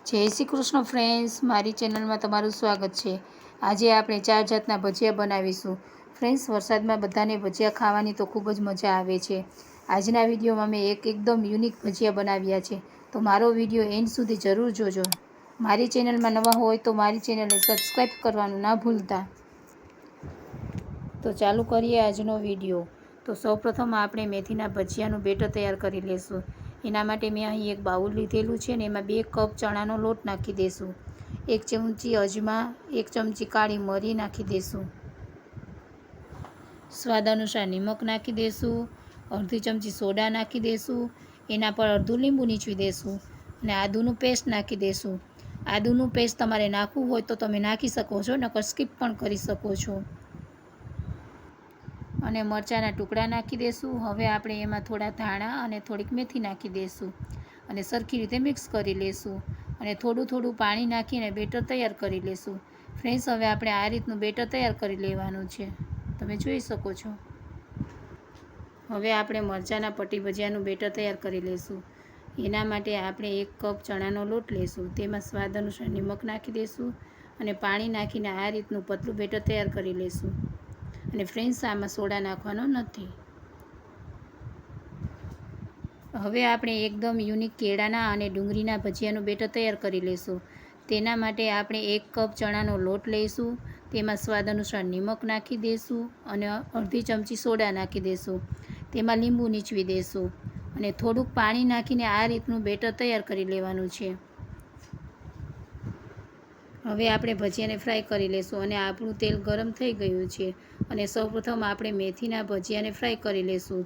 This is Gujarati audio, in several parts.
જય શ્રી કૃષ્ણ ફ્રેન્ડ્સ, મારી ચેનલમાં તમારું સ્વાગત છે। આજે આપણે 4 જાતના ભજીયા બનાવીશું। ફ્રેન્ડ્સ, વરસાદમાં બધાને ભજીયા ખાવાની તો ખૂબ જ મજા આવે છે। આજના વિડીયોમાં મેં એકદમ યુનિક ભજીયા બનાવ્યા છે, તો મારો વિડીયો એન્ડ સુધી જરૂર જોજો। મારી ચેનલમાં નવા હોય તો મારી ચેનલને સબસ્ક્રાઈબ કરવાનું ના ભૂલતા। તો ચાલુ કરીએ આજનો વિડીયો। તો સૌપ્રથમ આપણે મેથીના ભજીયાનું બેટર તૈયાર કરી લઈશું। એના માટે મેં અહીં એક બાઉલ લીધેલું છે ને એમાં 2 કપ ચણાનો લોટ નાખી દઈશું। 1 ચમચી અજમા, 1 ચમચી કાળી મરી નાખી દઈશું। સ્વાદ અનુસાર નિમક નાખી દઈશું। અડધી ચમચી સોડા નાખી દઈશું। એના પર અડધું લીંબુ નીચવી દઈશું અને આદુનું પેસ્ટ નાખી દઈશું। આદુનું પેસ્ટ તમારે નાખવું હોય તો તમે નાખી શકો છો, નકર સ્કીપ પણ કરી શકો છો। અને મરચાંના ટુકડા નાખી દઈશું। હવે આપણે એમાં થોડા ધાણા અને થોડીક મેથી નાખી દઈશું અને સરખી રીતે મિક્સ કરી લઈશું અને થોડું પાણી નાખીને બેટર તૈયાર કરી લઈશું। ફ્રેન્ડ્સ, હવે આપણે આ રીતનું બેટર તૈયાર કરી લેવાનું છે, તમે જોઈ શકો છો। હવે આપણે મરચાંના પટ્ટી ભજીયાનું બેટર તૈયાર કરી લઈશું। એના માટે આપણે 1 કપ ચણાનો લોટ લઈશું, તેમાં સ્વાદ અનુસાર નિમક નાખી દઈશું અને પાણી નાખીને આ રીતનું પતલું બેટર તૈયાર કરી લઈશું। અને ફ્રેન્ડ્સ, આમાં સોડા નાખવાનો નથી। હવે આપણે એકદમ યુનિક કેળાના અને ડુંગળીના ભજીયાનું બેટર તૈયાર કરી લઈશું। તેના માટે આપણે 1 કપ ચણાનો લોટ લઈશું, તેમાં સ્વાદ અનુસાર નિમક નાખી દઈશું અને અડધી ચમચી સોડા નાખી દઈશું। તેમાં લીંબુ નીચવી દઈશું અને થોડુંક પાણી નાખીને આ રીતનું બેટર તૈયાર કરી લેવાનું છે। હવે આપણે ભજીયાને ફ્રાય કરી લઈશું અને આપણું તેલ ગરમ થઈ ગયું છે અને સૌપ્રથમ આપણે મેથીના ભજીયાને ફ્રાય કરી લઈશું।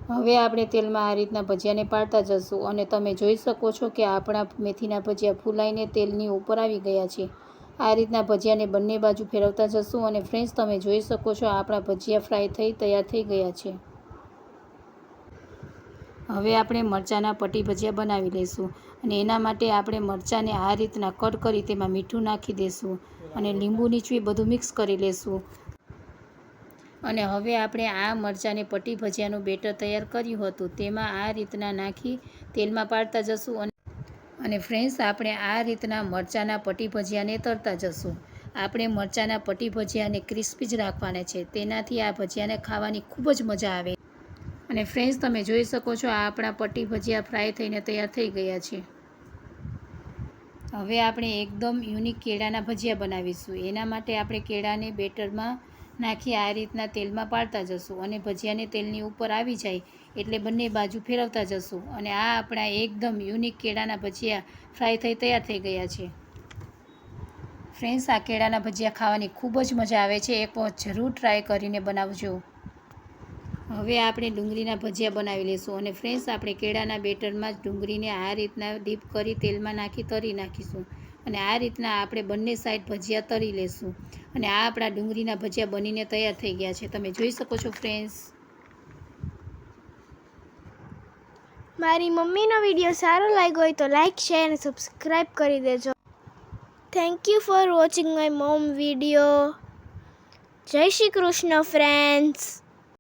હવે આપણે તેલમાં આ રીતના ભજીયાને પાડતા જશું અને તમે જોઈ શકો છો કે આપણા મેથીના ભજીયા ફૂલાઈને તેલની ઉપર આવી ગયા છે। આ રીતના ભજીયાને બંને બાજુ ફેરવતા જશું અને ફ્રેન્ડ્સ, તમે જોઈ શકો છો આપણા ભજીયા ફ્રાય થઈ તૈયાર થઈ ગયા છે। હવે આપણે મરચાંના પટ્ટી ભજીયા બનાવી લઈશું અને એના માટે આપણે મરચાંને આ રીતના કટ કરી તેમાં મીઠું નાખી દઈશું અને લીંબુ નીચવી બધું મિક્સ કરી લઈશું। અને હવે આપણે આ મરચાંને પટ્ટી ભજીયાનું બેટર તૈયાર કર્યું હતું તેમાં આ રીતના નાખી તેલમાં પાડતા જશું અને ફ્રેન્ડ્સ, આપણે આ રીતના મરચાંના પટ્ટી ભજીયાને તળતા જશું। આપણે મરચાંના પટ્ટી ભજીયાને ક્રિસ્પી જ રાખવાના છે, તેનાથી આ ભજીયાને ખાવાની ખૂબ જ મજા આવે। અને ફ્રેન્ડ્સ, તમે જોઈ શકો છો આ આપણા પટ્ટી ભજીયા ફ્રાય થઈને તૈયાર થઈ ગયા છે। હવે આપણે એકદમ યુનિક કેળાના ભજીયા બનાવીશું। એના માટે આપણે કેળાને બેટરમાં નાખી આ રીતના તેલમાં પાડતા જશું અને ભજીયાને તેલની ઉપર આવી જાય એટલે બંને બાજુ ફેરવતા જશું અને આ આપણા એકદમ યુનિક કેળાના ભજીયા ફ્રાય થઈ તૈયાર થઈ ગયા છે। ફ્રેન્ડ્સ, આ કેળાના ભજીયા ખાવાની ખૂબ જ મજા આવે છે, એક વખત જરૂર ટ્રાય કરીને બનાવજો। હવે આપણે ડુંગળીના ભજીયા બનાવી લઈશું અને ફ્રેન્ડ્સ, આપણે કેળાના બેટરમાં જ ડુંગળીને આ રીતના ડીપ કરી તેલમાં નાખી તળી નાખીશું અને આ રીતના આપણે બંને સાઈડ ભજીયા તળી લઈશું અને આ આપણા ડુંગળીના ભજીયા બનીને તૈયાર થઈ ગયા છે, તમે જોઈ શકો છો। ફ્રેન્ડ્સ, મારી મમ્મીનો વિડીયો સારો લાગ્યો હોય તો લાઈક, શેર અને સબસ્ક્રાઈબ કરી દેજો। Thank you for watching my mom video. જય શ્રી કૃષ્ણ ફ્રેન્ડ્સ।